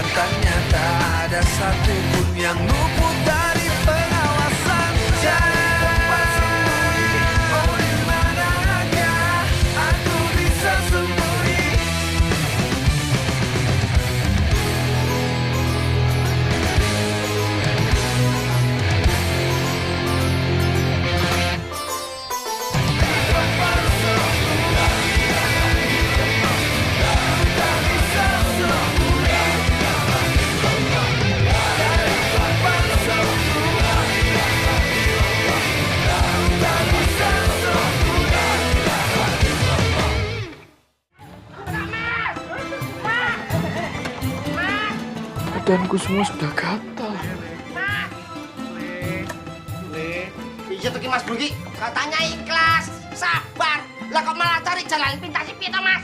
Kelihatannya tak ada satupun yang luput dari pengawasan. Tempat sembunyi, oh di manakah aku bisa sembunyi? Badanku semua sudah gatal. Iya tuh Mas Bro Ki, katanya ikhlas, sabar. Lah kok malah cari jalan pintas sih piye Mas?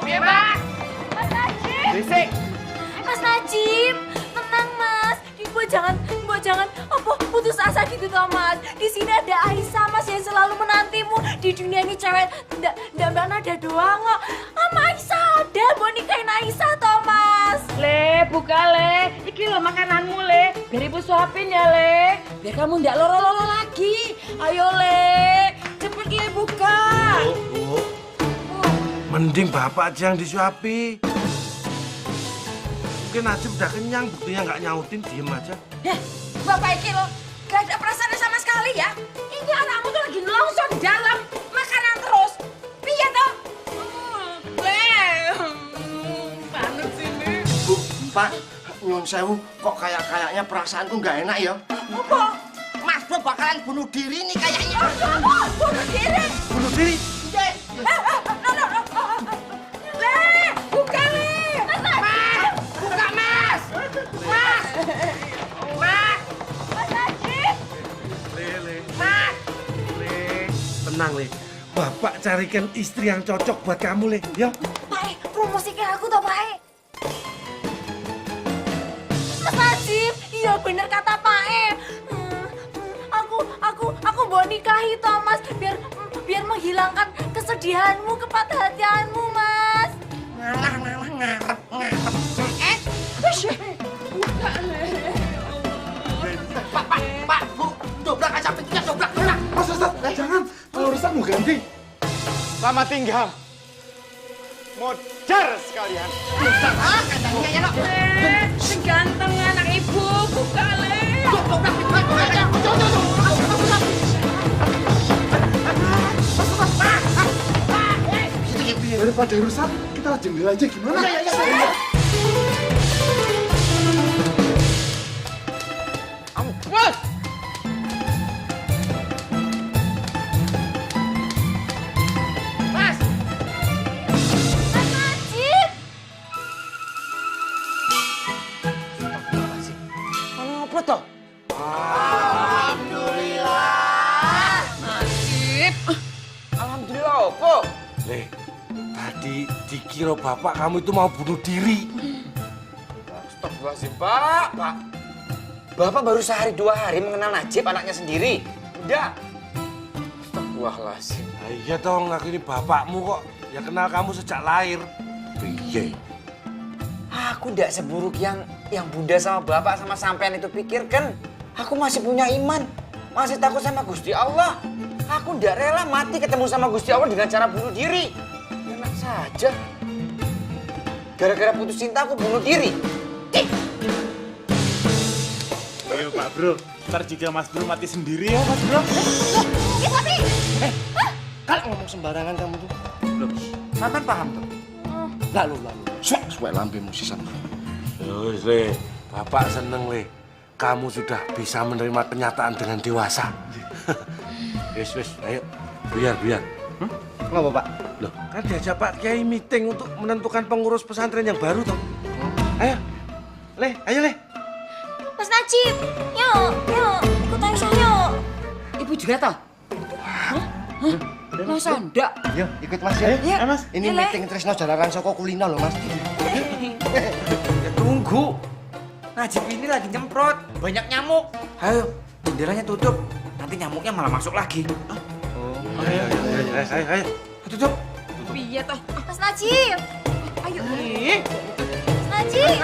Piye Mas? Mas Najib. Berisik. Mas Najib, tenang Mas. Mbok jangan apa putus asa gitu toh Mas. Di sini ada Aisyah Mas yang selalu menantimu. Di dunia ini cewek ndak Mbak Nada doang kok. Sama Aisyah ada, mbok nikahin Aisyah toh Mas. Le, buka Le. Iki lo makananmu Le. Biar ibu suapin ya Le. Biar kamu ndak loro-loro lagi. Ayo Le, cepet Le buka. Bu, mending bapak aja yang disuapi. Mungkin Najib udah kenyang, buktinya nggak nyautin, diem aja. Bapak iki lo gak ada perasaan sama sekali ya. Ini anakmu tuh lagi nelongso di dalam makanan terus. Piye toh? Le, panas sini. Bu, Pak, nyuwun sewu, kok kayaknya perasaanku nggak enak ya? Apa? Mas Bro bakalan bunuh diri nih kayaknya. Bunuh diri. Bunuh diri? Le, buka Le. Mas, buka Mas. Mas. Mas. Mas Najib. Le. Mas. Le, tenang Le. Bapak carikan istri yang cocok buat kamu Le, ya. Pak, promosikan aku toh Pak. Mas Najib, iya bener kata Pak. Aku mau nikahi toh Mas biar menghilangkan kesedihanmu, kepatahatianmu Mas. Ngalah ngarep. Pak, Bu, dobrak aja pintunya, dobrak. Mas Ustaz, jangan. Kalau rusak mau ganti. Selamat tinggal. Mojar sekalian. Ah, katanya ya, Nok. Seganteng anak ibu, buka Le. Dobrak pintunya. Daripada rusak, kita jendela aja gimana? Ampun. Mas. Mas Najib. Ono apa toh? Alhamdulillah apa? Le, tadi dikira bapak kamu itu mau bunuh diri. Astagfirullahaladzim, Pak. Bapak baru sehari 2 hari mengenal Najib, anaknya sendiri. Udah. Astagfirullahaladzim. Nah, iya dong, aku ini bapakmu kok. Ya kenal kamu sejak lahir. Piye? Aku ndak seburuk yang Bunda sama Bapak sama sampean itu pikirkan. Aku masih punya iman. Masih takut sama Gusti Allah. Aku ndak rela mati ketemu sama Gusti Allah dengan cara bunuh diri. Enak saja. Gara-gara putus cinta aku bunuh diri. Ayo Pak Bro, ntar juga Mas Bro mati sendiri ya Mas Bro. Tapi Kalau ngomong sembarangan kamu tuh. Loh, sampean paham tuh? Lalu. Suwe lambemu sisan. Yus, Le. Bapak seneng, Le. Kamu sudah bisa menerima kenyataan dengan dewasa. Wis, ayo. Biar. Ngapa, Pak? Loh, kan diajak Pak Kiai meeting untuk menentukan pengurus pesantren yang baru, toh. Ayo. Ayo, Le. Mas Najib, yuk, ikut Aisyah yuk. Ibu juga toh? Masa ndak? Yuk, ikut Mas ya. Iya, Mas. Ini Iya, Le. meeting Tresno jalanan Soko Kulino loh, Mas. Ya tunggu. Najib ini lagi nyemprot. Banyak nyamuk. Ayo, jendelanya tutup. Nanti nyamuknya malah masuk lagi. Ayo. Tutup. Piye toh? Mas Najib, ayo. Mas Najib.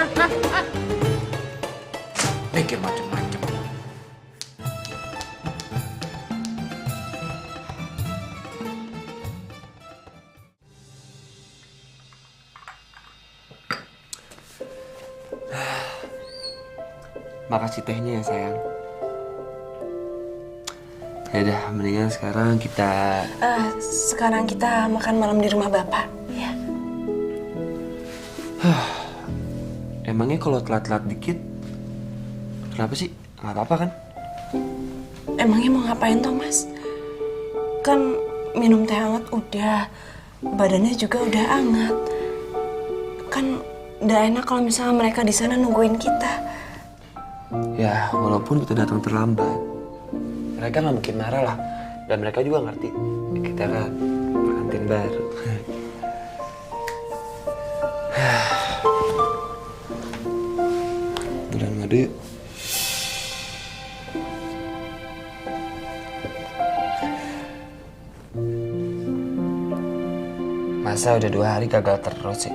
Makasih tehnya ya sayang. Yaudah, mendingan sekarang kita... Sekarang kita makan malam di rumah Bapak, ya. Emangnya kalau telat-telat dikit, kenapa sih? Nggak apa-apa kan? Emangnya mau ngapain, Thomas? Kan minum teh hangat udah, badannya juga udah hangat. Kan udah enak kalau misalnya mereka di sana nungguin kita. Ya, walaupun kita datang terlambat, mereka nggak mungkin marah lah. Dan mereka juga ngerti, kita kan pengantin baru. Bulan madu yuk. Masa udah 2 hari gagal terus sih?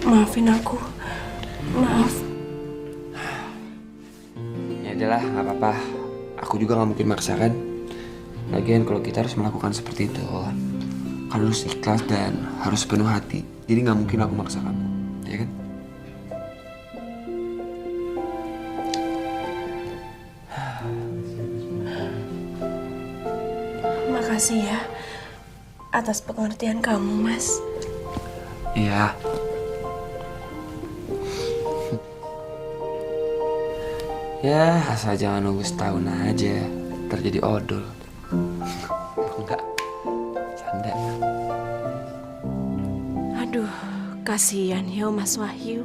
Maafin aku. Maaf. Ya udahlah, nggak apa-apa. Aku juga nggak mungkin maksa kan. Lagian kalau kita harus melakukan seperti itu, kan harus ikhlas dan harus penuh hati. Jadi nggak mungkin aku maksa kamu, ya kan? Makasih ya atas pengertian kamu, Mas. Iya. Ya, asal jangan nunggu setahun aja, terjadi odol. Enggak, canda. Aduh, kasihan ya Mas Wahyu.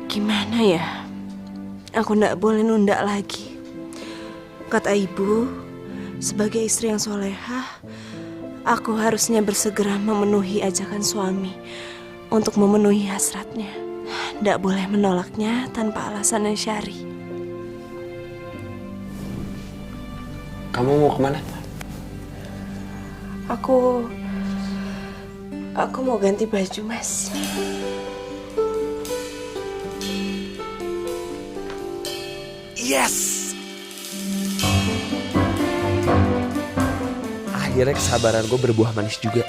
Gimana ya? Aku ndak boleh nunda lagi. Kata ibu, sebagai istri yang solehah, aku harusnya bersegera memenuhi ajakan suami untuk memenuhi hasratnya. Ndak boleh menolaknya tanpa alasan yang syar'i. Kamu mau kemana? Aku mau ganti baju, Mas. Yes! Akhirnya kesabaran gue berbuah manis juga.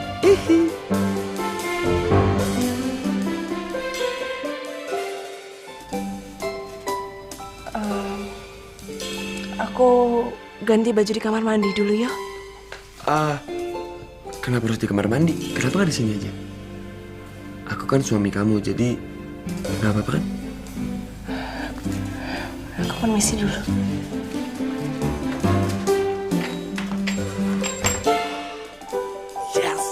Aku ganti baju di kamar mandi dulu ya. Kenapa harus di kamar mandi? Kenapa nggak di sini aja? Aku kan suami kamu, jadi nggak apa-apa kan? Aku permisi dulu. Yes!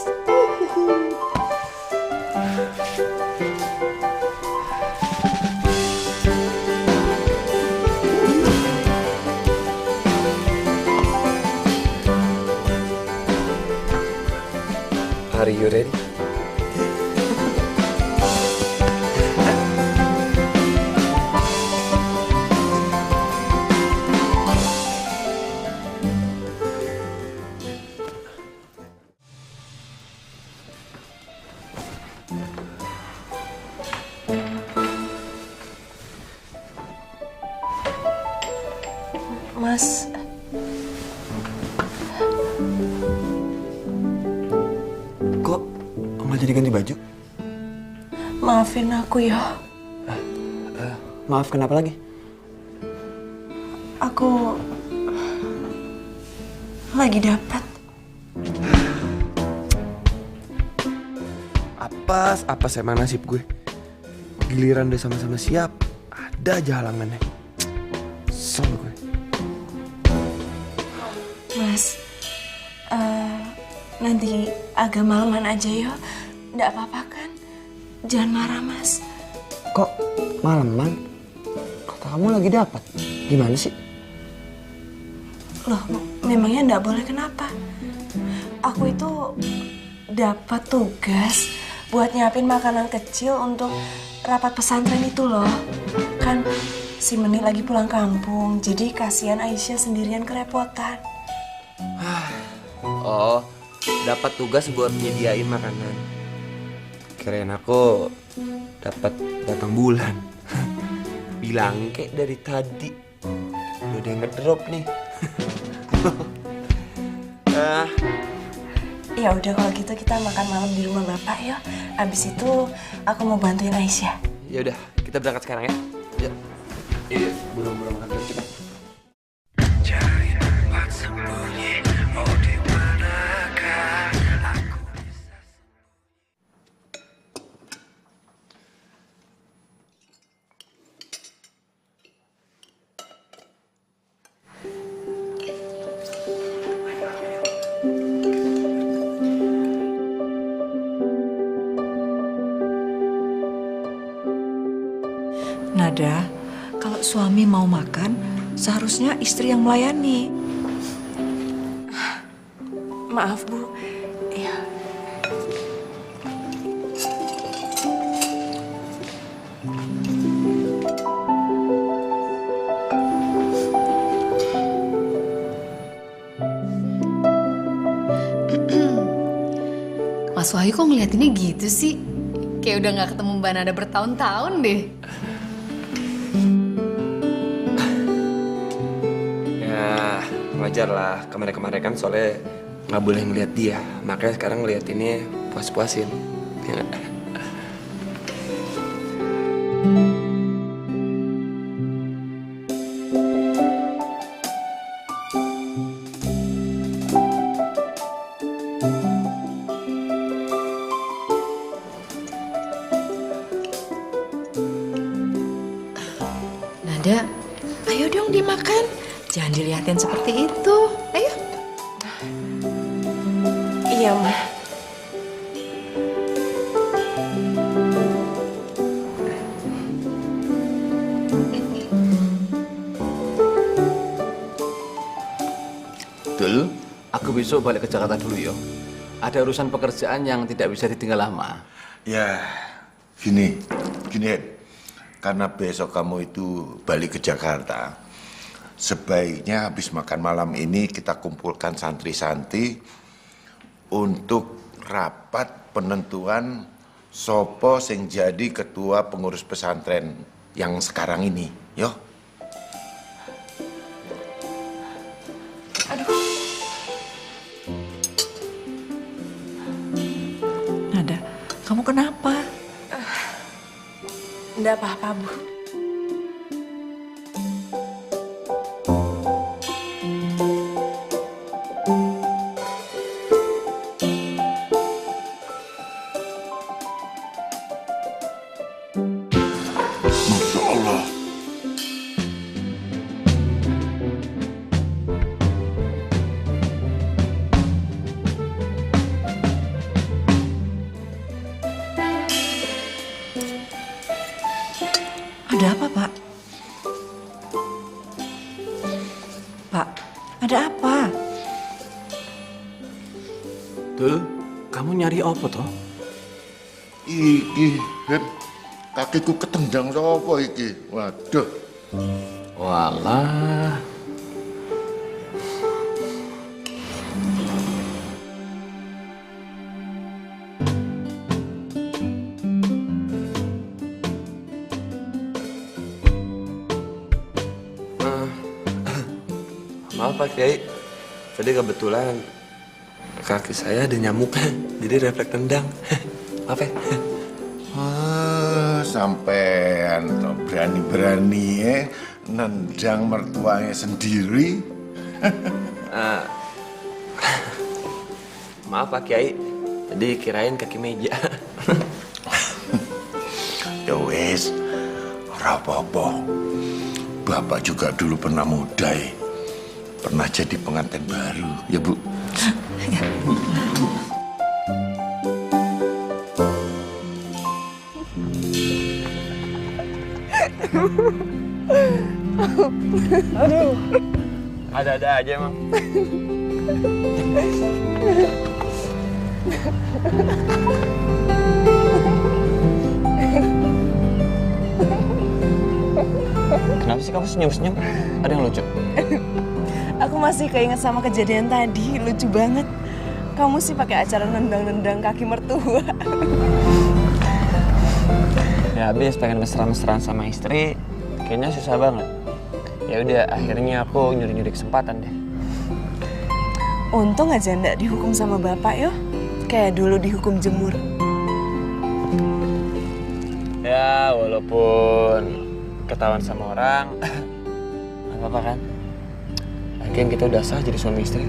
Are you ready? Mas, Kok nggak jadi ganti baju? maafin aku ya. Maaf, kenapa lagi? Aku lagi dapat. Apa emang nasib gue? Giliran udah sama-sama siap, ada aja halangannya. Kesel gue. Mas, nanti agak malaman aja ya. Nggak apa-apa kan? Jangan marah, Mas. Kok malaman? Kata kamu lagi dapat. Gimana sih? Loh, memangnya nggak boleh kenapa? Aku itu dapat tugas buat nyiapin makanan kecil untuk rapat pesantren itu loh. Kan si Meni lagi pulang kampung, jadi kasihan Aisyah sendirian kerepotan. Oh, dapat tugas buat nyediain makanan. Kirain aku dapat datang bulan. Bilang kayak dari tadi. Udah ada yang ngedrop nih. Ya udah kalau gitu kita makan malam di rumah Bapak ya. Abis itu aku mau bantuin Aisyah. Ya udah, kita berangkat sekarang ya. Ya. Iya, burung-burung makan kita. Nada, kalau suami mau makan, seharusnya istri yang melayani. Maaf Bu. Ya. Mas Wahyu kok ngeliatinnya gitu sih? Kayak udah gak ketemu Mbak Nada bertahun-tahun deh. Ya, wajar lah. Kemarin-kemarin kan soalnya nggak boleh ngeliat dia. Makanya sekarang ngeliatinnya puas-puasin. Ya nggak? Nada, ayo dong dimakan. Jangan dilihatin seperti itu. Ayo. Iya, Ma. Dul, aku besok balik ke Jakarta dulu yo. Ada urusan pekerjaan yang tidak bisa ditinggal lama. Ya, gini. Karena besok kamu itu balik ke Jakarta, sebaiknya habis makan malam ini kita kumpulkan santri-santri untuk rapat penentuan sopo sing jadi ketua pengurus pesantren yang sekarang ini, yo. Nada, kamu kenapa? Enggak apa-apa, Bu. Masya Allah. Ada apa, Pak? Pak, ada apa? Dul, kamu nyari apa toh? Iki, Hep, kakiku ketendang sopo iki. Waduh. Walah. Maaf Pak Kiai, tadi kebetulan kaki saya ada nyamuk, jadi refleks tendang. Maaf ya. Sampean toh berani-berani nendang mertuanya sendiri. Maaf Pak Kiai, tadi kirain kaki meja. Ya wes, ora apa-apa. Bapak juga dulu pernah mudai. Pernah jadi pengantin baru, ya Bu? Aduh. Ada-ada aja emang. Kenapa sih kamu senyum-senyum? Ada yang lucu? Aku masih keinget sama kejadian tadi, lucu banget. Kamu sih pakai acara nendang-nendang kaki mertua. Ya habis pengen mesra-mesraan sama istri, kayaknya susah banget. Ya udah, akhirnya aku nyuri-nyuri kesempatan deh. Untung aja ndak dihukum sama bapak yo. kayak dulu dihukum jemur. Ya, walaupun ketahuan sama orang, nggak apa-apa kan? Lagian kita udah sah jadi suami istri.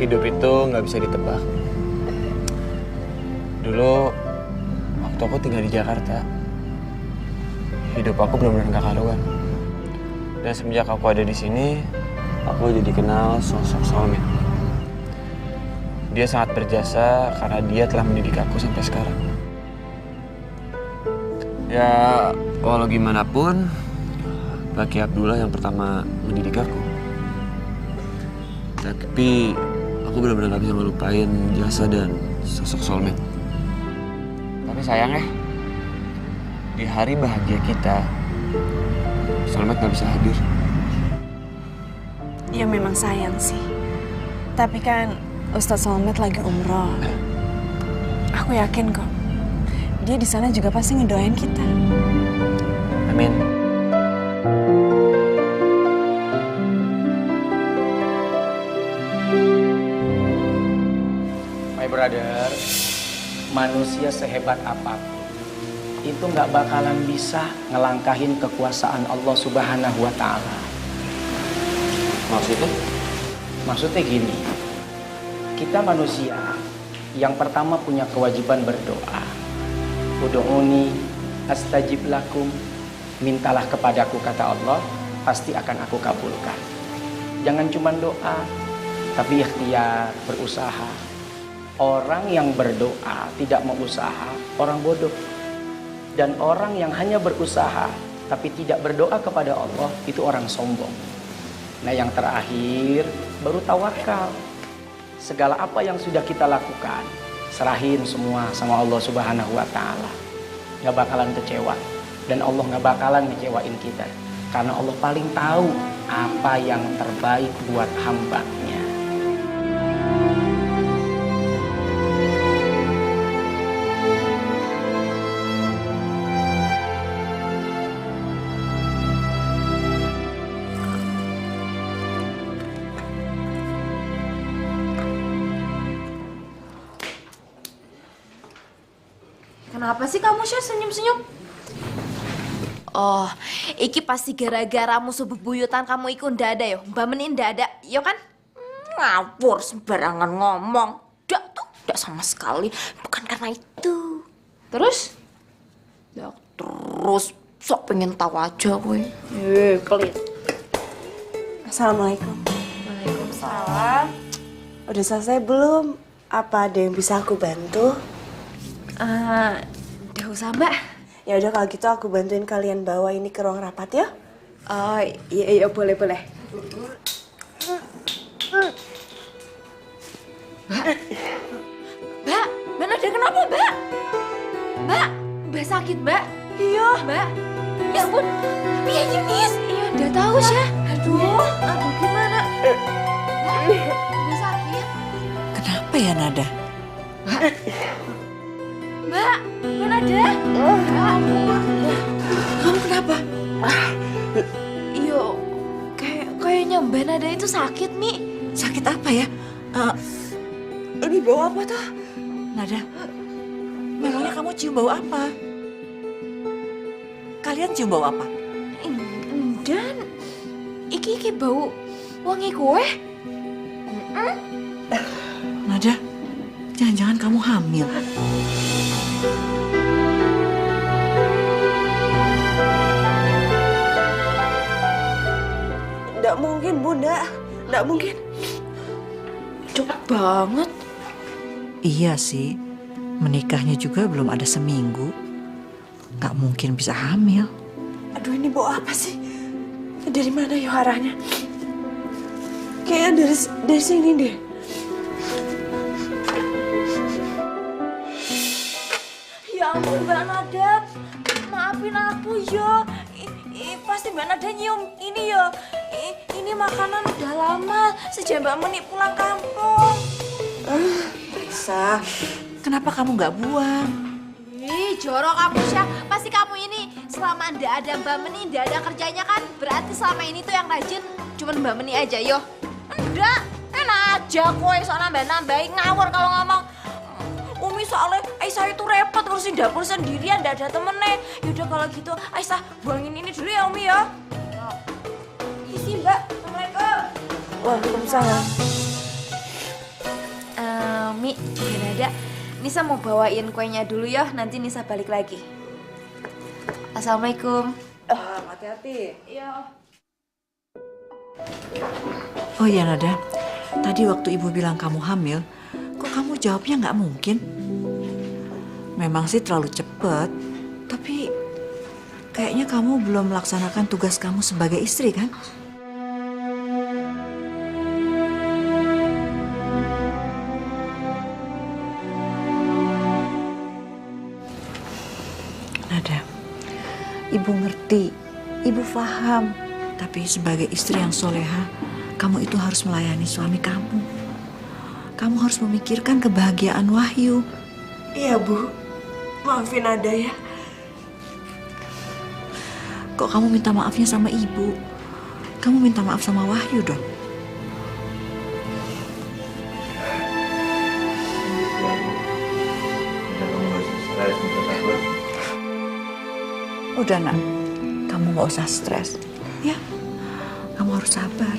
Hidup itu nggak bisa ditebak. Dulu, waktu aku tinggal di Jakarta, hidup aku benar-benar nggak karuan. Dan semenjak aku ada di sini, aku jadi kenal sosok soulmate. Dia sangat berjasa karena dia telah mendidik aku sampai sekarang. Ya, walau gimana pun, Pak Ki Abdullah yang pertama mendidik aku. Tapi aku benar-benar gak bisa ngelupain jasa dan sosok soulmate. Tapi sayang ya, di hari bahagia kita, soulmate gak bisa hadir. Ya memang sayang sih. Tapi kan Ustadz Soulmate lagi umroh. Aku yakin kok, dia di sana juga pasti ngedoain kita. Amin. My brother, manusia sehebat apapun itu nggak bakalan bisa ngelangkahin kekuasaan Allah Subhanahu wa Ta'ala. Maksudnya? Maksudnya gini, kita manusia yang pertama punya kewajiban berdoa. Ud'uni astajib lakum, mintalah kepadaku kata Allah, pasti akan aku kabulkan. Jangan cuma doa, tapi ikhtiar, berusaha. Orang yang berdoa tidak mau usaha, orang bodoh. Dan orang yang hanya berusaha tapi tidak berdoa kepada Allah, itu orang sombong. Nah yang terakhir, baru tawakal. Segala apa yang sudah kita lakukan, serahin semua sama Allah Subhanahu wa Ta'ala. Gak bakalan kecewa. Dan Allah gak bakalan ngecewain kita. Karena Allah paling tahu apa yang terbaik buat hambanya. Kenapa sih kamu Syah senyum-senyum? Oh, iki pasti gara-gara musuh bebuyutan kamu iku ndak ada yo. Mbak Menin ndak ada, yo kan? Ngawur sembarangan ngomong. Ndak sama sekali. Bukan karena itu. Terus? Ya, terus sok pengen tahu aja gue. Kelit. Assalamualaikum. Waalaikumsalam. Udah selesai belum? Apa ada yang bisa aku bantu? Udah usah Mbak. Ya udah kalau gitu aku bantuin kalian bawa ini ke ruang rapat ya. Oh iya boleh. Mbak Nada kenapa Mbak? Mbak sakit Mbak? Iya Mbak. Ya ampun, iya Yunis. Iya udah tahu Syah. Aduh gimana? Mbak sakit. Kenapa ya Nada? Mbak Nada? Ya ampun. Kamu kenapa? Iya, kayaknya Mbak Nada itu sakit nih. Sakit apa ya? Ini bau apa tuh? Nada, memangnya kamu cium bau apa? Kalian cium bau apa? Dan iki bau wangi kue. Nada, jangan-jangan kamu hamil. Nggak mungkin, Bunda. Nggak mungkin. Cepet banget. Iya sih, menikahnya juga belum ada seminggu. Nggak mungkin bisa hamil. Aduh, ini bau apa sih? Dari mana ya arahnya? Kayaknya dari sini deh. Ya ampun Mbak Nada, maafin aku yo. Pasti Mbak Nada nyium ini yo. Ini Ini makanan udah lama sejak Mbak Meni pulang kampung. Aisyah, kenapa kamu nggak buang? Ih, jorok kamu Syah. Pasti kamu ini selama ndak ada Mbak Meni, ndak ada kerjanya kan? Berarti selama ini tuh yang rajin cuman Mbak Meni aja, yo. Enggak, enak aja kowe sok nambah-nambahin ngawur kalau ngomong. Umi soalnya Aisyah itu repot ngurusin dapur sendirian, ndak ada temennya. Yaudah kalau gitu Aisyah buangin ini dulu ya Umi ya. Isi Mbak, Assalamualaikum. Waalaikumsalam. Mi, gak ada. Nisa mau bawain kuenya dulu ya, nanti Nisa balik lagi. Assalamualaikum. Hati-hati. Iya. Oh iya Nada, tadi waktu ibu bilang kamu hamil, kok kamu jawabnya nggak mungkin? Memang sih terlalu cepat, tapi kayaknya kamu belum melaksanakan tugas kamu sebagai istri kan? Nada, ibu ngerti, ibu paham, tapi sebagai istri yang soleha, kamu itu harus melayani suami kamu. Kamu harus memikirkan kebahagiaan Wahyu. Iya, Bu. Maafin Nada ya. Kok kamu minta maafnya sama ibu? Kamu minta maaf sama Wahyu dong. Udah nak, kamu gak usah stres. Ya, kamu harus sabar.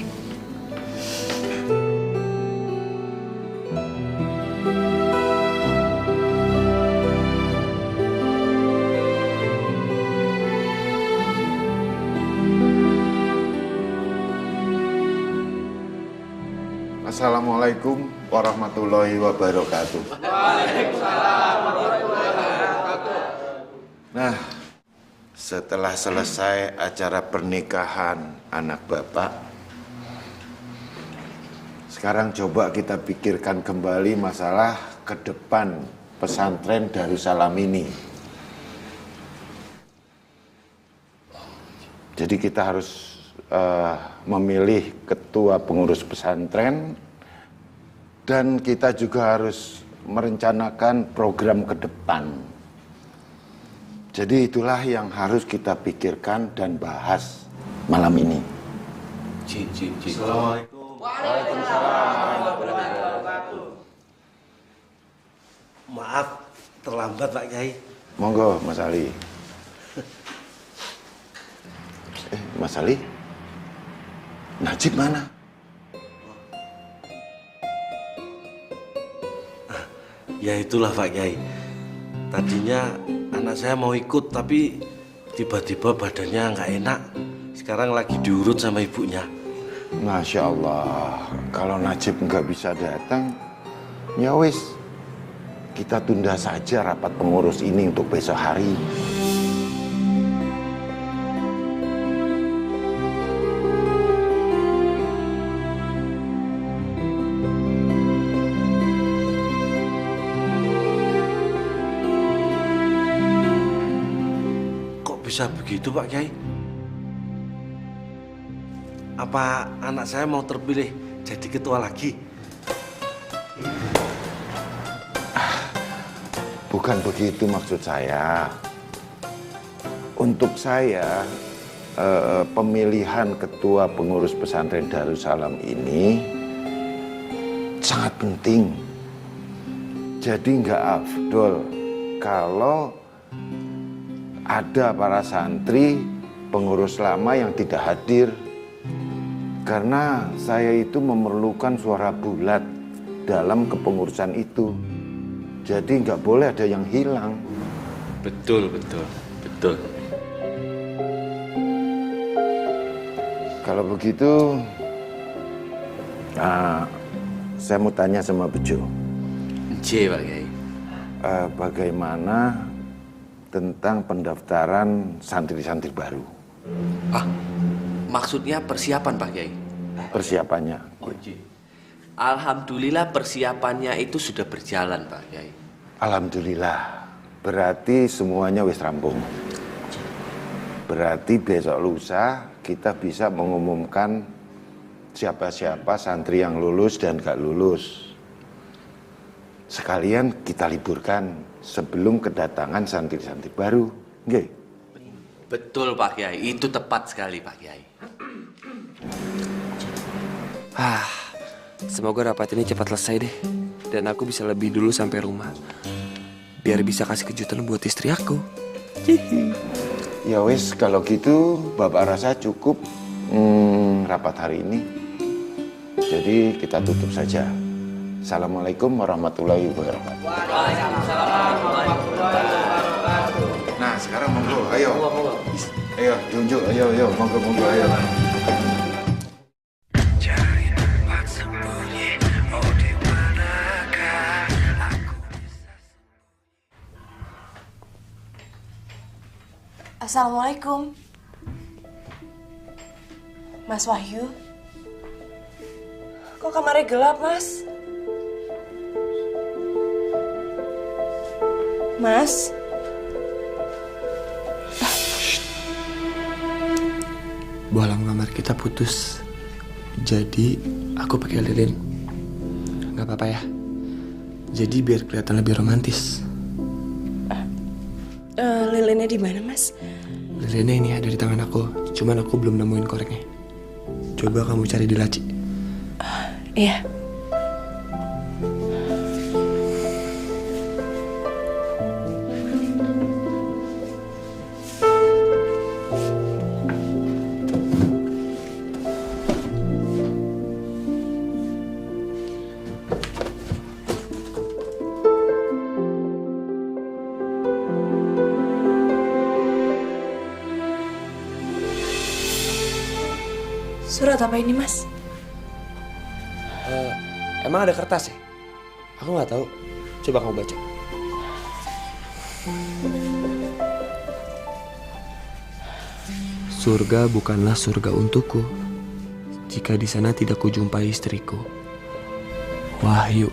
Assalamualaikum warahmatullahi wabarakatuh. Waalaikumsalam warahmatullahi wabarakatuh. Nah, setelah selesai acara pernikahan anak Bapak, sekarang coba kita pikirkan kembali masalah ke depan pesantren Darussalam ini. Jadi kita harus memilih ketua pengurus pesantren dan kita juga harus merencanakan program ke depan. Jadi itulah yang harus kita pikirkan dan bahas malam ini. Assalamualaikum. Waalaikumsalam warahmatullahi wabarakatuh. Maaf, terlambat Pak Kiai. Monggo Mas Ali. Mas Ali? Najib mana? Ya itulah Pak Kiai. Tadinya anak saya mau ikut tapi tiba-tiba badannya nggak enak. Sekarang lagi diurut sama ibunya. Masya Allah, kalau Najib nggak bisa datang, ya wis, kita tunda saja rapat pengurus ini untuk besok hari. Bisa begitu Pak Kiai? Apa anak saya mau terpilih jadi ketua lagi? Bukan begitu maksud saya. Untuk saya, pemilihan ketua pengurus pesantren Darussalam ini sangat penting. Jadi nggak afdol kalau ada para santri pengurus lama yang tidak hadir, karena saya itu memerlukan suara bulat dalam kepengurusan itu. Jadi nggak boleh ada yang hilang. Betul. Kalau begitu, saya mau tanya sama Bejo. Pak Kiai. Bagaimana tentang pendaftaran santri-santri baru? Maksudnya persiapan Pak Kiai? Persiapannya. Alhamdulillah persiapannya itu sudah berjalan Pak Kiai. Alhamdulillah. Berarti semuanya wis rampung. Berarti besok lusa kita bisa mengumumkan siapa-siapa santri yang lulus dan gak lulus. Sekalian kita liburkan sebelum kedatangan santri-santri baru. Nggih. Betul Pak Kiai, itu tepat sekali Pak Kiai. Semoga rapat ini cepat selesai deh. Dan aku bisa lebih dulu sampai rumah. Biar bisa kasih kejutan buat istri aku. Ya wis, kalau gitu Bapak rasa cukup rapat hari ini. Jadi kita tutup saja. Assalamualaikum warahmatullahi wabarakatuh. Waalaikumsalam warahmatullahi wabarakatuh. Nah, sekarang monggo, ayo. Ayo, tunjuk, ayo, monggo, ayo. Assalamualaikum. Mas Wahyu. Kok kamarnya gelap, Mas? Mas? Bohlam kamar kita putus. Jadi aku pakai lilin. Gak apa-apa ya. Jadi biar kelihatan lebih romantis. Lilinnya di mana, Mas? Lilinnya ini ada di tangan aku. Cuman aku belum nemuin koreknya. Coba kamu cari di laci. Iya. Surat apa ini, Mas? Emang ada kertas ya? Aku nggak tahu. Coba kamu baca. Surga bukanlah surga untukku jika di sana tidak kujumpai istriku. Wahyu.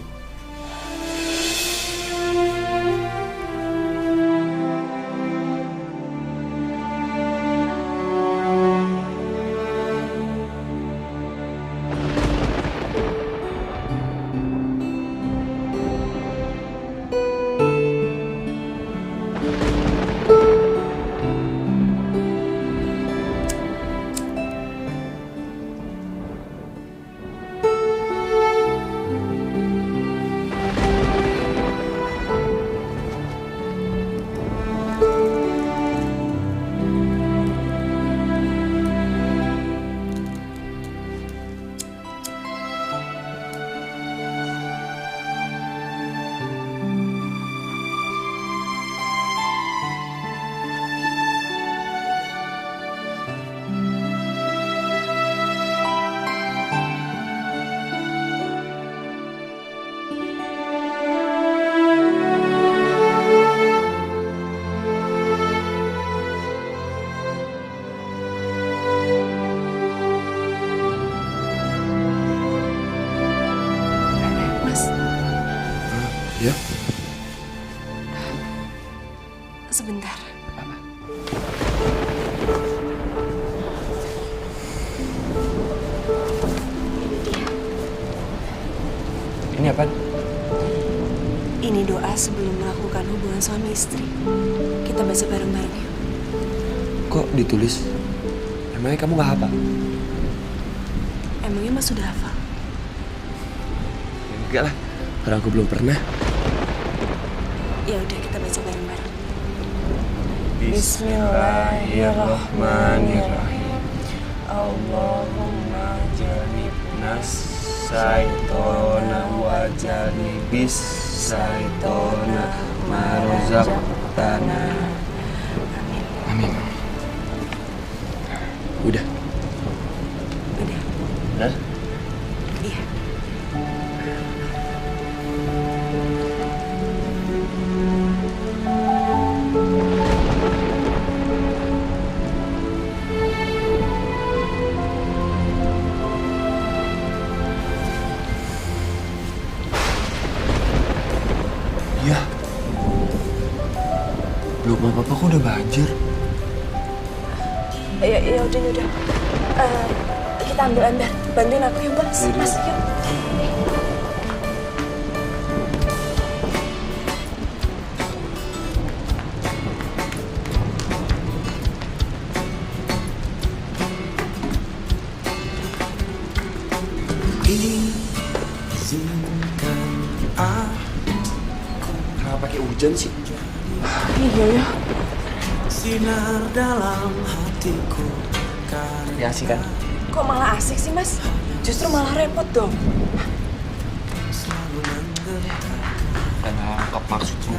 Ya. Sebentar. Ini apa? Ini doa sebelum melakukan hubungan suami istri. Kita baca bareng-bareng yuk. Kok ditulis? Emangnya kamu nggak hafal? Emangnya Mas sudah hafal? Enggak lah, karena aku belum pernah. Ya udah, kita baca bareng-bareng. Bismillahirrahmanirrahim. Allahumma janibnas syaitona wa janibis syaitona ma razaqtana. Amin. Udah. Udah? Iya. Ya. Belum apa-apa kok udah banjir. Ya udah. Kita ambil ember. bantuin aku ya Mas. Mas, yuk. Kenapa pakai hujan sih? Iya ya. Sinar dalam hatiku. Ya sih kan? Kok malah asik sih Mas? Justru malah repot dong. Dan nangkap maksudmu.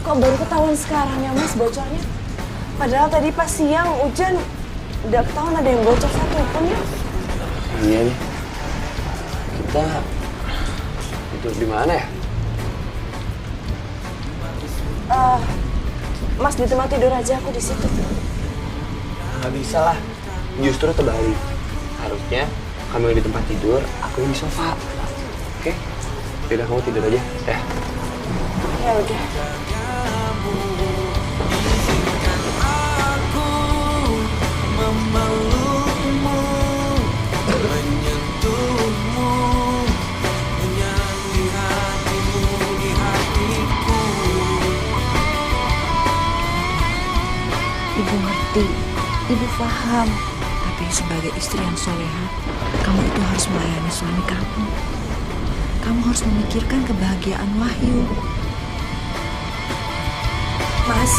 Kok baru ketahuan sekarang ya Mas bocornya? Padahal tadi pas siang hujan udah ketahuan ada yang bocor satu pun ya. Iya nih. Kita tidur di mana ya? Mas di tempat tidur aja, aku di situ. Nggak bisa lah. Justru terbalik. Harusnya kamu yang di tempat tidur, aku yang di sofa. Oke? Yaudah, kamu tidur aja. Ya. Ya udah. Memelukmu, menyentuhmu, menyanyi hatimu di hatiku. Ibu ngerti, ibu paham. Tapi sebagai istri yang soleha, kamu itu harus melayani suami kamu. Kamu harus memikirkan kebahagiaan Wahyu. Mas.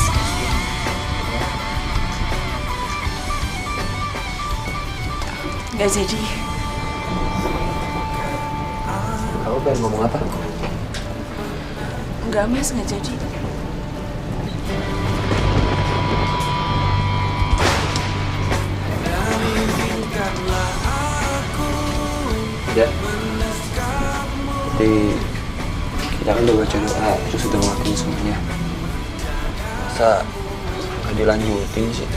Nggak jadi. Kamu pengen ngomong apa? Enggak Mas, nggak jadi. Ya. Tapi kita kan udah baca doa, terus udah ngelakuin semuanya. Masa nggak dilanjutin sih?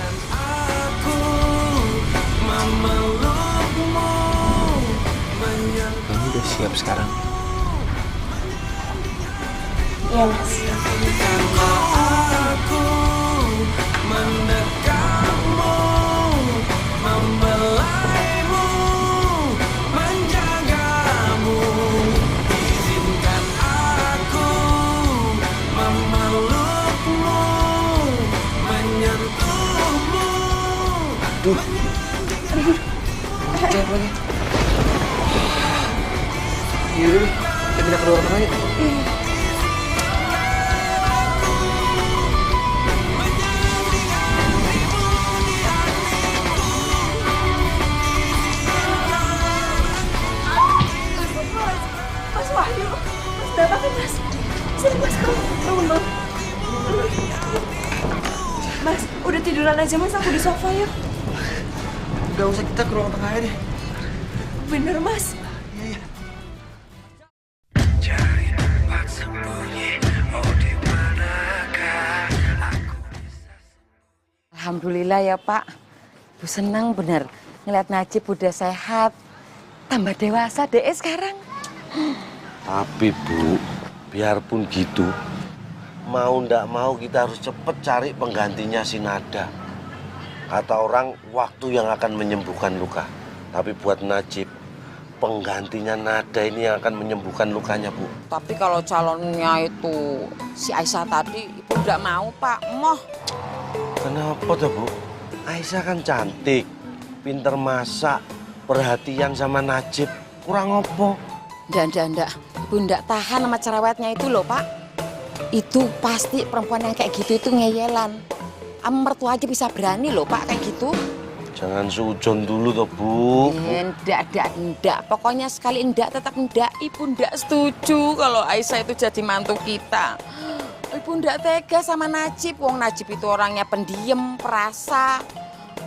Kamu udah siap sekarang? Iya Mas. Aku mendekatmu, membelaimu, menjagamu. Izinkan aku memelukmu, menyentuhmu. Aduh. Cek lagi. Yaudah deh, kita pindah ke ruangan aja. Mas Wahyu, Mas udah apa Mas? Sini Mas, kamu bangun Mas. Mas, udah tiduran aja Mas, aku di sofa ya. Gak usah, kita ke ruang tengah aja deh. Bener Mas. Alhamdulillah ya Pak. Bu senang bener ngeliat Najib udah sehat. Tambah dewasa deh sekarang. Tapi Bu, biarpun gitu, mau ndak mau kita harus cepet cari penggantinya si Nada. Kata orang, waktu yang akan menyembuhkan luka. Tapi buat Najib, penggantinya Nada ini yang akan menyembuhkan lukanya, Bu. Tapi kalau calonnya itu si Aisyah tadi, Ibu nggak mau Pak, moh. Kenapa tuh, Bu? Aisyah kan cantik, pinter masak, perhatian sama Najib. Kurang opo? Ndak. Ibu ndak tahan sama cerewetnya itu loh Pak. Itu pasti perempuan yang kayak gitu itu ngeyelan. Sama mertua aja bisa berani loh Pak kayak gitu. Jangan sujon dulu toh, Bu. Ndak. Pokoknya sekali ndak tetap ndak. Ibu ndak setuju kalau Aisyah itu jadi mantu kita. Ibu ndak tega sama Najib. Wong Najib itu orangnya pendiam,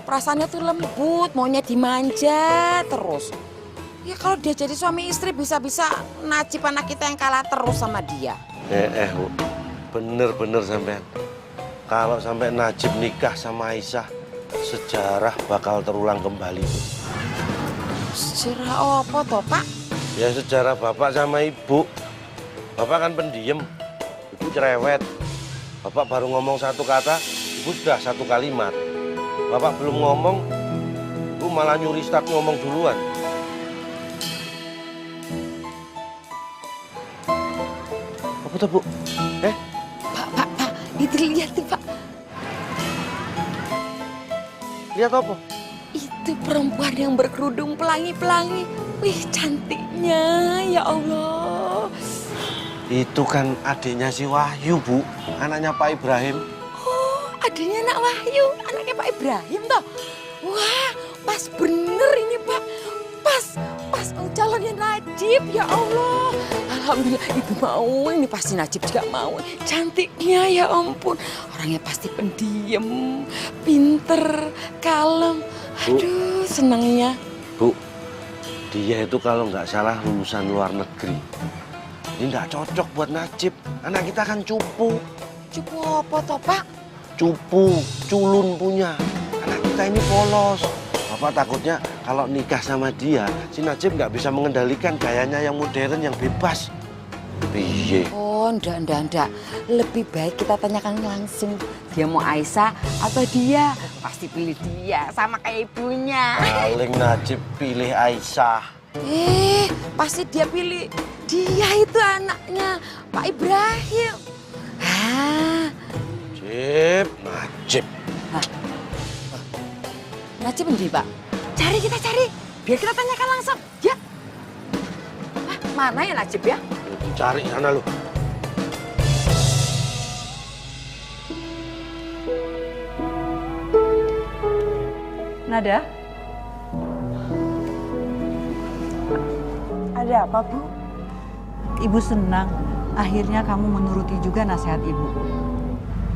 perasaannya tuh lembut, maunya dimanja terus. Ya kalau dia jadi suami istri bisa-bisa Najib anak kita yang kalah terus sama dia. Bu. Bener sampean. Kalau sampai Najib nikah sama Aisyah, sejarah bakal terulang kembali. Sejarah apa toh, Pak? Ya sejarah bapak sama ibu. Bapak kan pendiam, ibu cerewet. Bapak baru ngomong satu kata, ibu sudah satu kalimat. Bapak belum ngomong, ibu malah nyuri start ngomong duluan. Apa tuh, Bu? Pak, itu lihat tuh, Pak. Lihat apa? Itu perempuan yang berkerudung pelangi-pelangi. Wih, cantiknya, ya Allah. Itu kan adiknya si Wahyu, Bu. Anaknya Pak Ibrahim. Oh, adanya anak Wahyu, anaknya Pak Ibrahim toh. Wah, pas bener ini, Pak. Pas calonnya Najib, ya Allah. Alhamdulillah, ibu mau, ini pasti Najib juga mau. Cantiknya, ya ampun. Orangnya pasti pendiam, pinter, kalem. Aduh, senangnya. Bu, dia itu kalau nggak salah lulusan luar negeri. Ini nggak cocok buat Najib. Anak kita kan cupu. Cupu apa toh, Pak? Cupu, culun punya. Anak kita ini polos. Bapak takutnya kalau nikah sama dia, si Najib nggak bisa mengendalikan gayanya yang modern, yang bebas. Piye? Oh, enggak. Lebih baik kita tanyakan langsung. Dia mau Aisyah atau dia? Pasti pilih dia, sama kayak ibunya. Paling Najib pilih Aisyah. Pasti dia pilih. Dia itu anaknya Pak Ibrahim. Najib. Najib endi, Pak? Kita cari. Biar kita tanyakan langsung, ya. Mana ya Najib ya? Cari sana lu. Nada? Ada apa, Bu? Ibu senang akhirnya kamu menuruti juga nasihat ibu.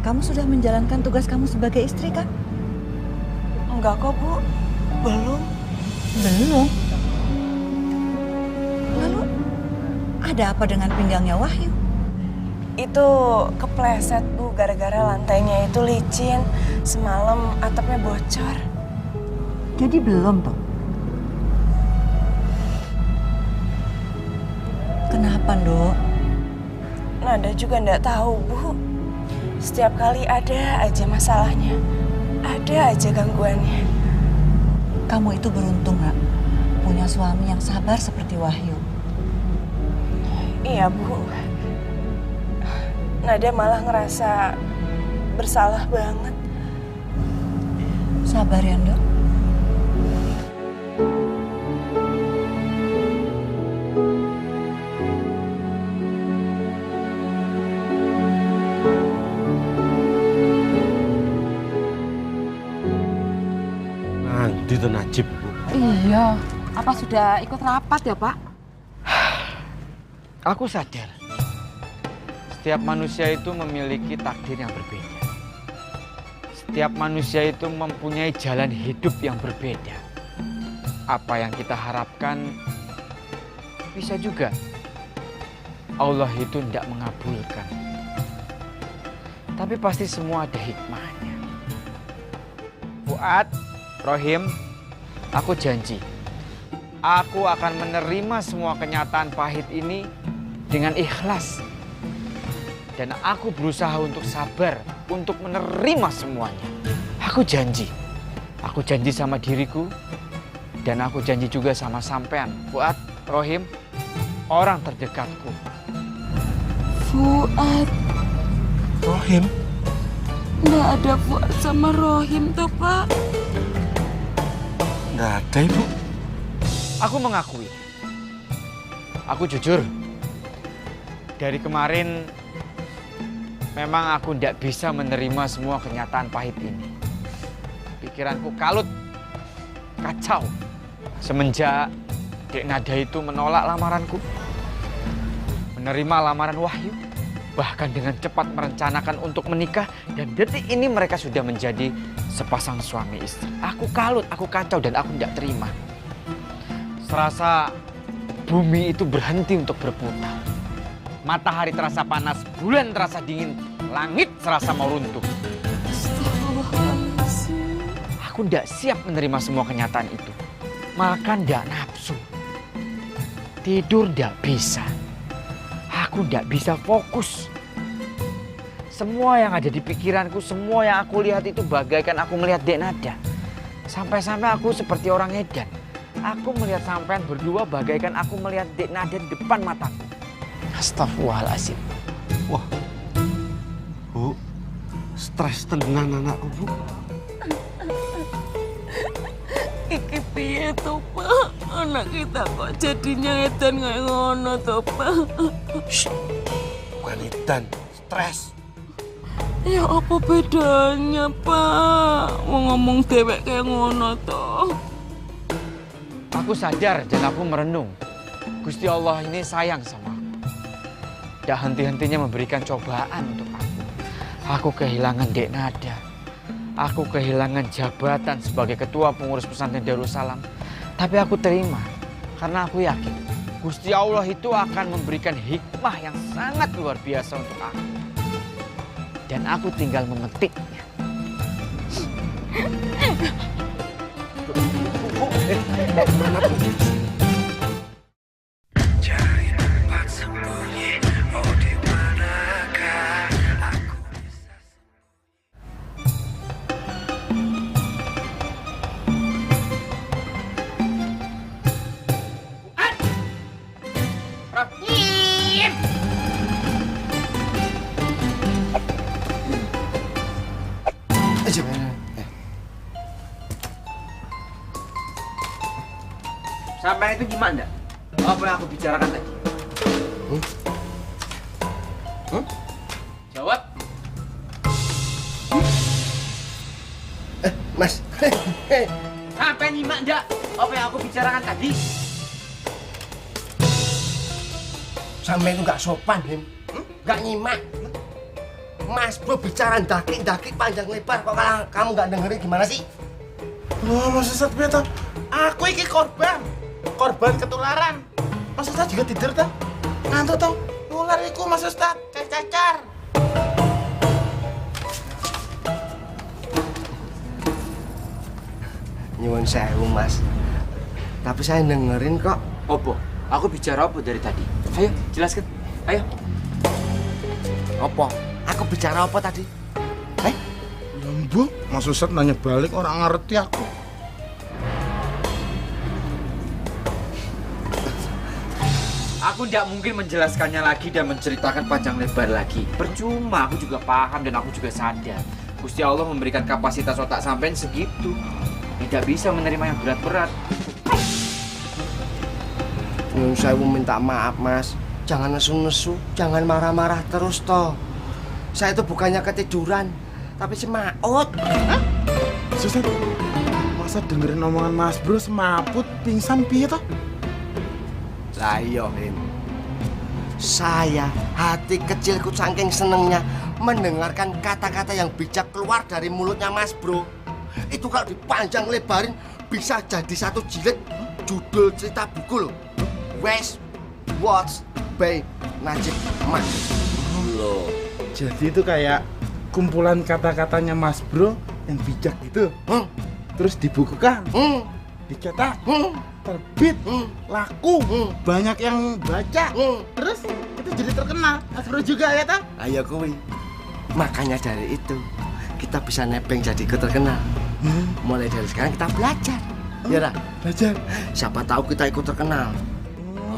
Kamu sudah menjalankan tugas kamu sebagai istri kan? Enggak kok, Bu. Belum. Belum? Lalu ada apa dengan pinggangnya Wahyu? Itu kepleset, Bu, gara-gara lantainya itu licin. Semalam atapnya bocor. Jadi belum toh? Kenapa, Nduk? Nada juga enggak tahu, Bu. Setiap kali ada aja masalahnya. Ada aja gangguannya. Kamu itu beruntung, Nak. Punya suami yang sabar seperti Wahyu. Iya, Bu. Nada malah ngerasa bersalah banget. Sabar ya, Nduk. Nanti tuh Najib, Bu. Iya. Apa sudah ikut rapat ya, Pak? Aku sadar, setiap manusia itu memiliki takdir yang berbeda. Setiap manusia itu mempunyai jalan hidup yang berbeda. Apa yang kita harapkan, bisa juga Allah itu tidak mengabulkan. Tapi pasti semua ada hikmahnya. Fuad, Rohim, aku janji, aku akan menerima semua kenyataan pahit ini dengan ikhlas. Dan aku berusaha untuk sabar, untuk menerima semuanya. Aku janji sama diriku, dan aku janji juga sama sampean, Fuad, Rohim, orang terdekatku. Fuad. Rohim? Nggak ada Fuad sama Rohim toh, Pak. Nggak ada, Ibu. Aku mengakui, aku jujur, dari kemarin memang aku tidak bisa menerima semua kenyataan pahit ini. Pikiranku kalut, kacau, semenjak Dek Nada itu menolak lamaranku, menerima lamaran Wahyu, bahkan dengan cepat merencanakan untuk menikah, dan detik ini mereka sudah menjadi sepasang suami istri. Aku kalut, aku kacau, dan aku tidak terima. Serasa bumi itu berhenti untuk berputar. Matahari terasa panas, bulan terasa dingin, langit serasa mau runtuh. Aku Aku ndak siap menerima semua kenyataan itu. Makan ndak nafsu. Tidur ndak bisa. Aku ndak bisa fokus. Semua yang ada di pikiranku, semua yang aku lihat itu bagaikan aku melihat Dek Nada. Sampai-sampai aku seperti orang edan. Aku melihat sampean berdua bagaikan aku melihat Dek Nada di depan mataku. Astagfirullahaladzim. Wah, Bu, stres tenan anakku, Bu. Iki piye to, Pak? Anak kita kok jadinya edan kayak ngono to, Pak? Bukan edan, stres. Ya apa bedanya, Pak? Mau ngomong dewek kayak ngono to. Aku sadar dan aku merenung. Gusti Allah ini sayang sama aku. Tidak henti-hentinya memberikan cobaan untuk aku. Aku kehilangan Dek Nada. Aku kehilangan jabatan sebagai ketua pengurus pesantren Darussalam. Tapi aku terima karena aku yakin Gusti Allah itu akan memberikan hikmah yang sangat luar biasa untuk aku. Dan aku tinggal memetiknya. Mana Bu? Cari tempat sembunyi, oh di manakah aku bisa Rahim. Sampai itu gimana? Apa yang aku bicarakan tadi? Jawab. Mas. Sampai nyimak enggak? Apa yang aku bicarakan tadi? Sampai itu nggak sopan, Him. Nggak nyimak. Mas Bro bicara dakik-dakik panjang lebar, kok kamu nggak dengerin gimana sih? Loh, Mas Ustadz, piye toh? Aku iki korban ketularan. Mas Ustadz juga tidur toh? Ngantuk toh? Nular iku Mas Ustadz, cacar. Nyuwun sewu, Mas. Tapi saya dengerin kok. Opo? Aku bicara apa dari tadi? Ayo, jelaskan. Ayo. Apa? Aku bicara apa tadi? Bu, Mas Ustadz nanya balik, orang ngerti aku. Aku tidak mungkin menjelaskannya lagi dan menceritakan panjang lebar lagi. Percuma, aku juga paham dan aku juga sadar. Gusti Allah memberikan kapasitas otak sampean segitu. Tidak bisa menerima yang berat-berat. Saya mau minta maaf, Mas. Jangan nesu-nesu, jangan marah-marah terus toh. Saya itu bukannya ketiduran, tapi semaut. Hah? Ustadz, masa dengerin omongan Mas Bro semaput pingsan piye toh? Lah iya, Him. Saya hati kecilku saking senengnya mendengarkan kata-kata yang bijak keluar dari mulutnya Mas Bro. Itu kalau dipanjang lebarin bisa jadi satu jilid judul cerita buku loh. West Watch by Najib Mas. Loh, jadi itu kayak kumpulan kata-katanya Mas Bro yang bijak gitu. Terus dibukukan, dicetak, terbit, laku, banyak yang baca. Terus itu jadi terkenal. Mas Bro juga ya toh? Ayo kuwi. Makanya dari itu kita bisa nebeng jadi terkenal. Mulai dari sekarang kita belajar. Ya dah, belajar. Siapa tahu kita ikut terkenal.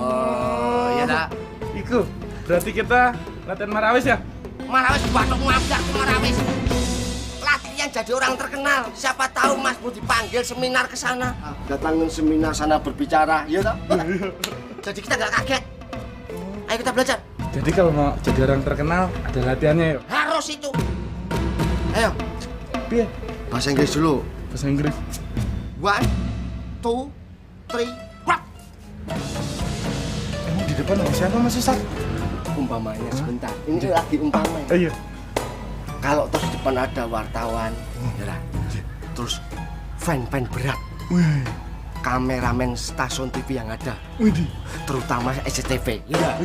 Oh, ya dah. Iku, berarti kita latihan marawis ya? Marawis batuk ngabdak marawis. Latihan jadi orang terkenal. Siapa tahu Mas Bu dipanggil seminar ke sana. Datangin seminar sana berbicara, ya toh? Jadi kita nggak kaget. Ayo kita belajar. Jadi kalau mau jadi orang terkenal ada latihannya yuk. Harus itu. Ayo. Piye? Bahasa Inggris dulu. Bahasa Inggris. 1, 2, 3, clap. Emang di depan ada siapa Mas Ustadz? Umpamanya sebentar. Ini lagi umpama. Iya. Kalau terus di depan ada wartawan, ya terus fan-fan berat. Wih. Kameramen stasiun TV yang ada. Widih. Terutama SCTV. Ya.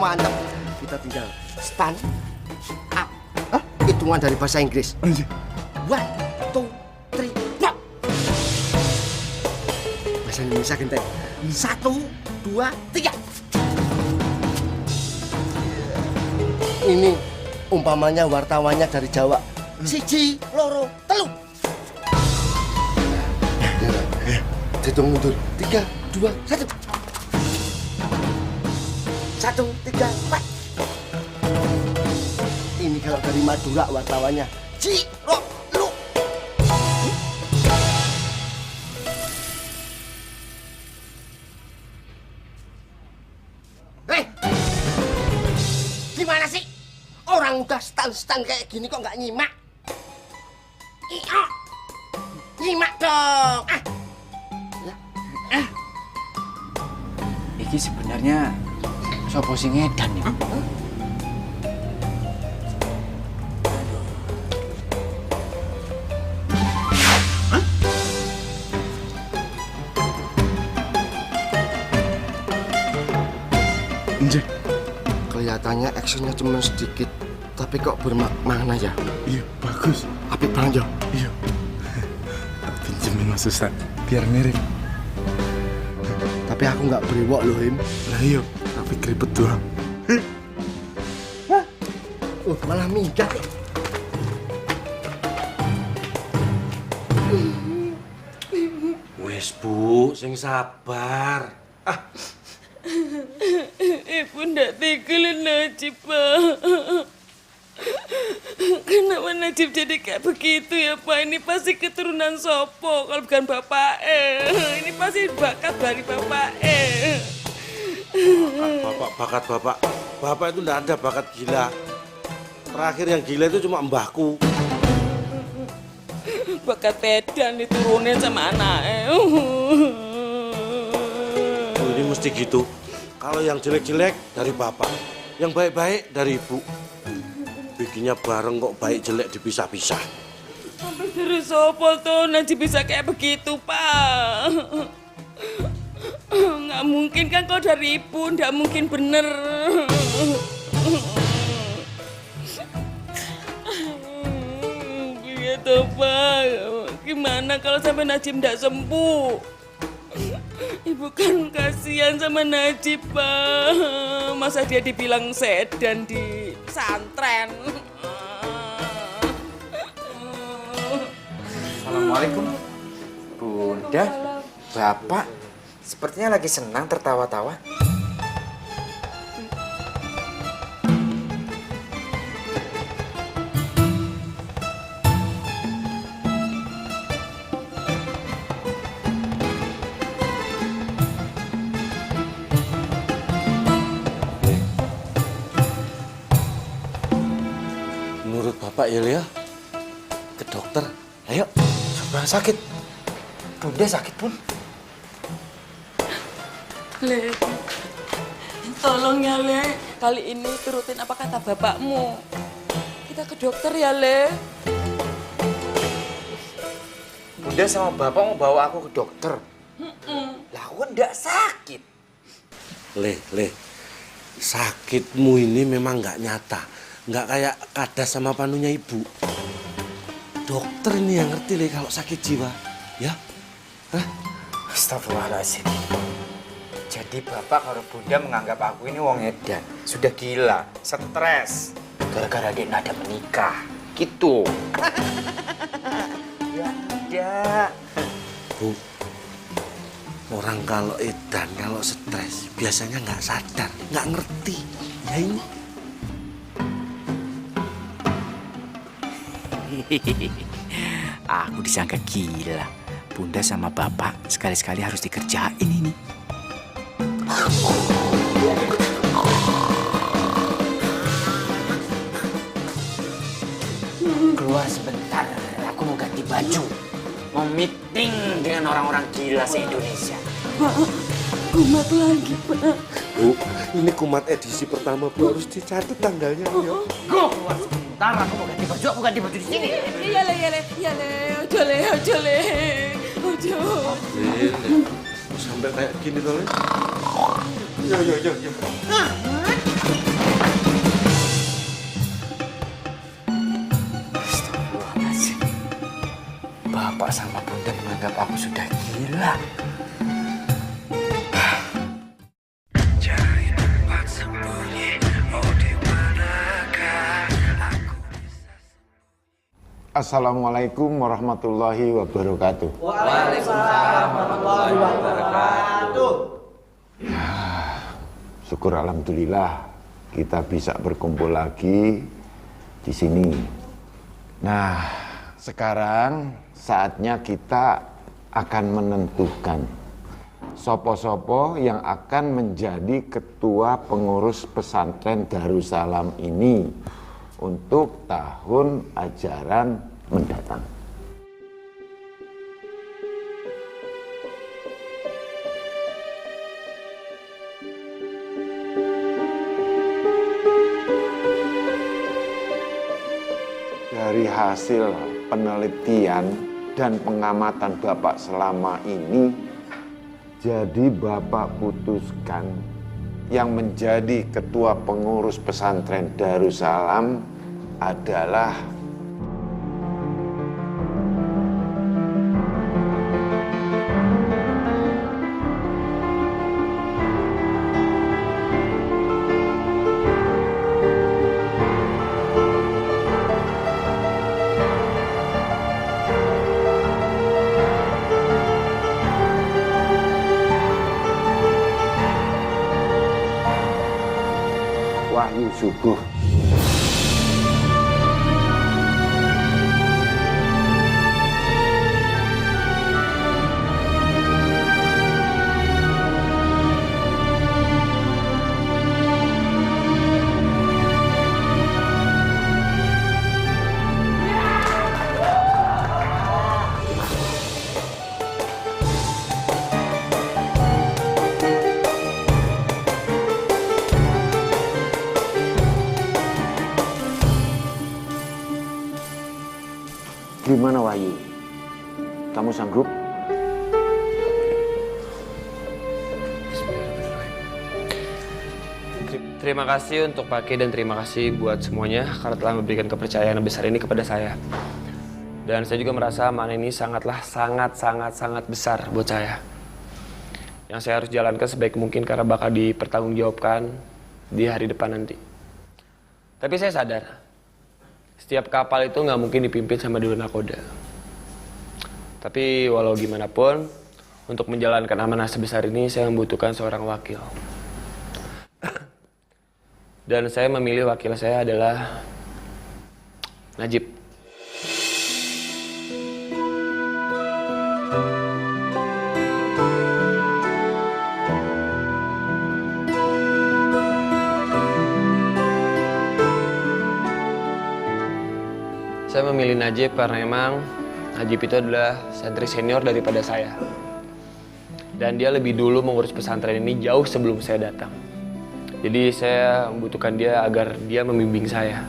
Mantap. Kita tinggal stand up. Hitungan dari bahasa Inggris. 1, 2, bahasa Indonesia genteng. 1, 2, 3. Ini umpamanya wartawannya dari Jawa. 1, 2, 3. Hitung mundur. 3, 2, 1. 1, 3, 4. Ini kalau dari Madura wartawannya. Lu. Gimana sih? Orang udah stan kayak gini kok nggak nyimak? Iya. Nyimak dong. Iki sebenarnya sopo sing edan nih. Nje. Kelihatannya actionnya cuma sedikit, tapi kok bermakna ya? Iya, bagus. Apik banget ya? Iya. Pinjemin Mas Ustaz, biar mirip. Tapi aku nggak brewok loh, Him. Lah iya, tapi keriput doang. Malah minggat. Wes Bu, sing sabar. Ibu ndak tinggalin Najib, Pak. Kenapa Najib jadi kayak begitu ya, Pak? Ini pasti keturunan Sopo, kalau bukan Bapak. Ini pasti bakat dari Bapak. Bakat Bapak. Bapak itu ndak ada bakat gila. Terakhir yang gila itu cuma mbahku. Bakat edan diturunin sama anaknya. Ini mesti gitu. Kalau yang jelek-jelek dari bapak, yang baik-baik dari ibu. Bikinnya bareng kok baik jelek dipisah-pisah. Sampai dari Sopo tuh Najib bisa kayak begitu, Pak. Nggak mungkin kan kalau dari ibu, nggak mungkin bener. Begitu, Pak. Gimana kalau sampai Najib nggak sembuh? Ibu kan kasihan sama Najib, Pak. Masa dia dibilang sedan di pesantren. Assalamualaikum. Bunda, Bapak sepertinya lagi senang tertawa-tawa. Menurut bapak ya Leo, ke dokter. Ayo. Coba sakit. Bunda sakit pun. Le, tolong ya Le, kali ini turutin apa kata bapakmu. Kita ke dokter ya Le. Bunda sama Bapak mau bawa aku ke dokter. Lah aku kan nggak sakit. Le, sakitmu ini memang nggak nyata. Nggak kayak kadas sama panunya ibu. Dokter ini yang ngerti Le kalau sakit jiwa. Ya? Hah? Astagfirullahaladzim. Jadi Bapak kalau Bunda menganggap aku ini wong edan. Sudah gila, stres. Gara-gara dia ada menikah. Gitu. Ya enggak. Bu, orang kalau edan, kalau stres, biasanya nggak sadar, nggak ngerti. Ya ini. Aku disangka gila. Bunda sama Bapak sekali-sekali harus dikerjain ini. Keluar sebentar, aku mau ganti baju. Mau meeting dengan orang-orang gila se-Indonesia. Pak, kumat lagi, Pak. Bu, ini kumat edisi pertama, Bu. Harus dicatat tanggalnya. Ayo. Go, keluar sebentar, aku mau ganti baju. Aku ganti baju di sini. Iya Le, ojo Le. Sampai kayak gini tuh, Le. Yo. Astagfirullahaladzim. Bapak sama Bunda menganggap aku sudah gila. Assalamualaikum warahmatullahi wabarakatuh. Waalaikumsalam warahmatullahi wabarakatuh. Syukur alhamdulillah kita bisa berkumpul lagi di sini. Nah, sekarang saatnya kita akan menentukan sopo-sopo yang akan menjadi ketua pengurus pesantren Darussalam ini untuk tahun ajaran mendatang. Dari hasil penelitian dan pengamatan Bapak selama ini, jadi Bapak putuskan yang menjadi ketua pengurus pesantren Darussalam adalah Wahyu Subuh. Gimana Wahyu? Kamu sanggup? Terima kasih untuk Pak Ki dan terima kasih buat semuanya karena telah memberikan kepercayaan yang besar ini kepada saya. Dan saya juga merasa amanah ini sangat besar buat saya. Yang saya harus jalankan sebaik mungkin karena bakal dipertanggungjawabkan di hari depan nanti. Tapi saya sadar, setiap kapal itu nggak mungkin dipimpin sama dewa nakoda. Tapi walau gimana pun, untuk menjalankan amanah sebesar ini saya membutuhkan seorang wakil. Dan saya memilih wakil saya adalah Najib. Saya memilih Najib karena emang Najib itu adalah santri senior daripada saya. Dan dia lebih dulu mengurus pesantren ini jauh sebelum saya datang. Jadi saya membutuhkan dia agar dia membimbing saya.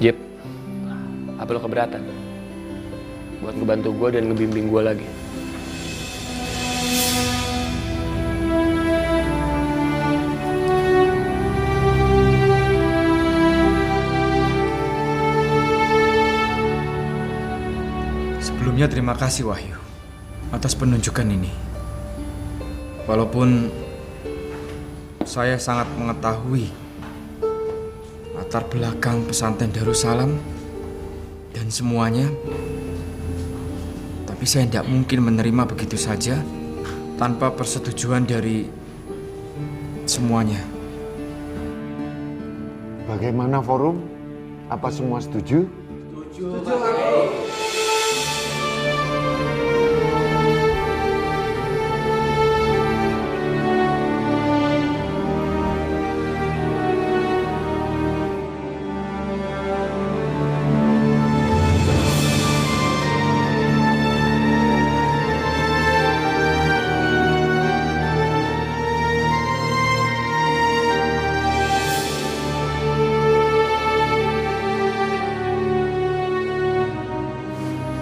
Jib, apa lo keberatan? Buat ngebantu gue dan ngebimbing gue lagi. Sebelumnya terima kasih Wahyu atas penunjukan ini. Walaupun saya sangat mengetahui latar belakang pesantren Darussalam dan semuanya, tapi saya tidak mungkin menerima begitu saja tanpa persetujuan dari semuanya. Bagaimana forum? Apa semua setuju? Setuju.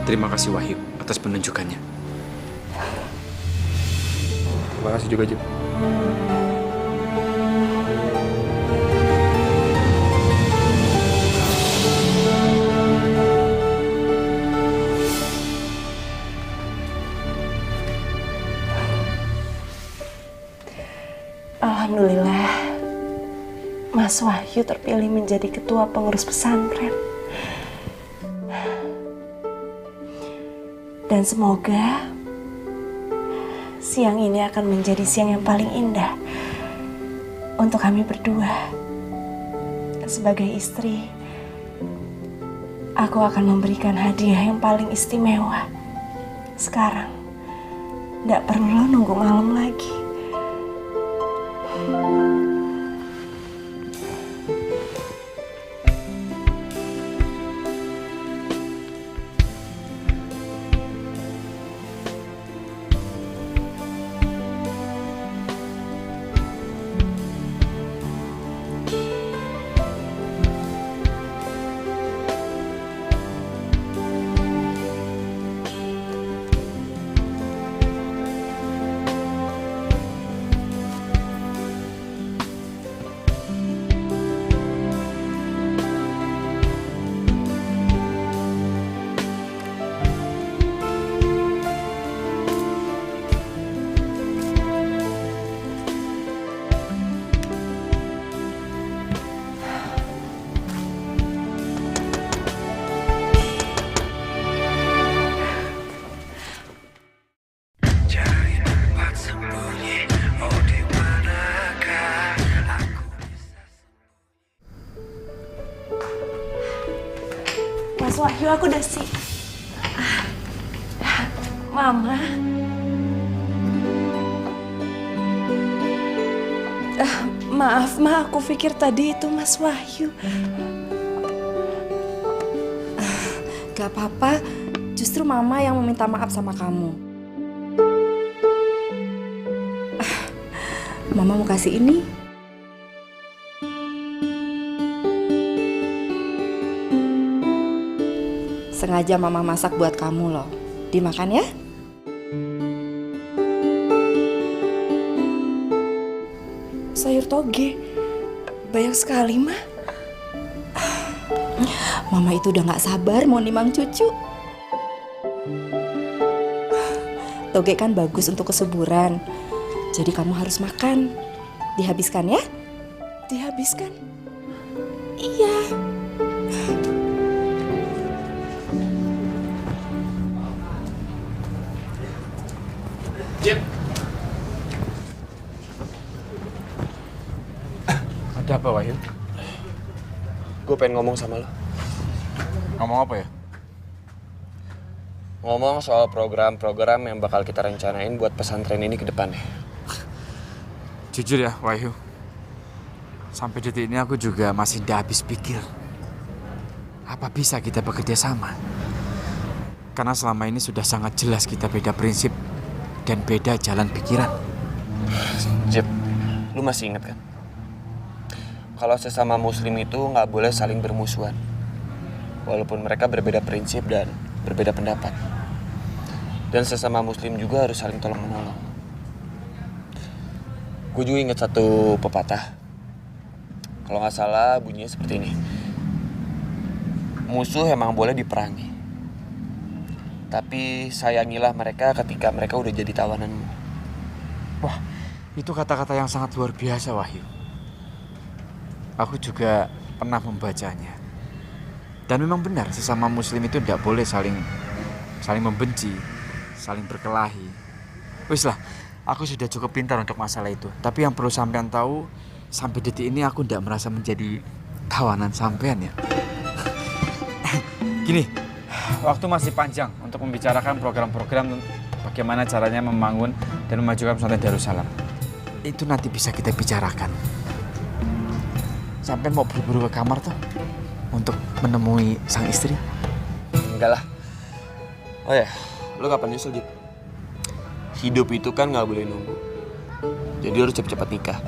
Terima kasih Wahyu atas penunjukannya. Terima kasih juga Jib. Alhamdulillah, Mas Wahyu terpilih menjadi ketua pengurus pesantren. Dan semoga siang ini akan menjadi siang yang paling indah untuk kami berdua. Sebagai istri, aku akan memberikan hadiah yang paling istimewa. Sekarang, nggak perlu nunggu malam lagi. Mas Wahyu, aku udah sih. Mama. Maaf, Ma, aku pikir tadi itu Mas Wahyu. Gak apa-apa, justru Mama yang meminta maaf sama kamu. Mama mau kasih ini. Sengaja Mama masak buat kamu loh. Dimakan ya. Sayur toge. Banyak sekali, Ma. Mama itu udah gak sabar mau nimang cucu. Toge kan bagus untuk kesuburan. Jadi kamu harus makan. Dihabiskan ya. Dihabiskan? Iya. Jim. Ada apa, Wahyu? Gue pengen ngomong sama lo. Ngomong apa ya? Ngomong soal program-program yang bakal kita rencanain buat pesantren ini ke depannya. Jujur ya, Wahyu. Sampai detik ini aku juga masih tidak habis pikir. Apa bisa kita bekerja sama? Karena selama ini sudah sangat jelas kita beda prinsip dan beda jalan pikiran. Jip, lu masih ingat kan? Kalau sesama muslim itu nggak boleh saling bermusuhan. Walaupun mereka berbeda prinsip dan berbeda pendapat. Dan sesama muslim juga harus saling tolong-menolong. Gue juga ingat satu pepatah. Kalau nggak salah bunyinya seperti ini. Musuh emang boleh diperangi. Tapi sayangilah mereka ketika mereka udah jadi tawananmu. Wah, itu kata-kata yang sangat luar biasa, Wahyu. Aku juga pernah membacanya. Dan memang benar, sesama muslim itu tidak boleh saling membenci, saling berkelahi. Wis lah, aku sudah cukup pintar untuk masalah itu. Tapi yang perlu sampean tahu, sampai detik ini aku tidak merasa menjadi tawanan sampean ya. Gini, waktu masih panjang untuk membicarakan program-program bagaimana caranya membangun dan memajukan pesantren Darussalam. Itu nanti bisa kita bicarakan. Sampai mau buru-buru ke kamar tuh untuk menemui sang istri? Enggak lah. Oh ya, lu kapan nyusul, Jip? Hidup itu kan nggak boleh nunggu. Jadi harus cepet-cepet nikah.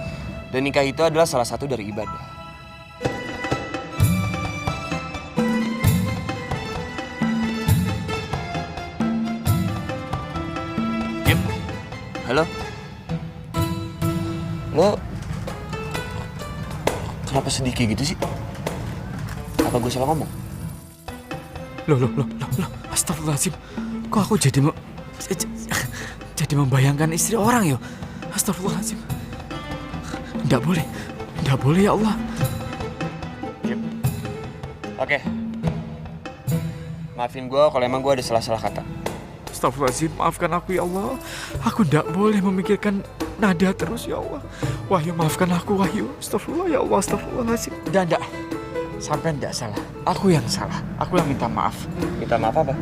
Dan nikah itu adalah salah satu dari ibadah. Halo? Lo kenapa sedih kayak gitu sih? Apa gue salah ngomong? Loh, astagfirullahaladzim. Kok aku jadi membayangkan istri orang ya? Astagfirullahaladzim. Nggak boleh ya Allah. Oke. Maafin gue kalau emang gue ada salah-salah kata. Astagfirullahaladzim, maafkan aku ya Allah. Aku tidak boleh memikirkan Nada terus ya Allah. Wahyu, maafkan aku Wahyu. Astagfirullah ya Allah, astagfirullahaladzim. Tidak. Sampai tidak salah. Aku yang salah. Aku yang minta maaf. Minta maaf apa?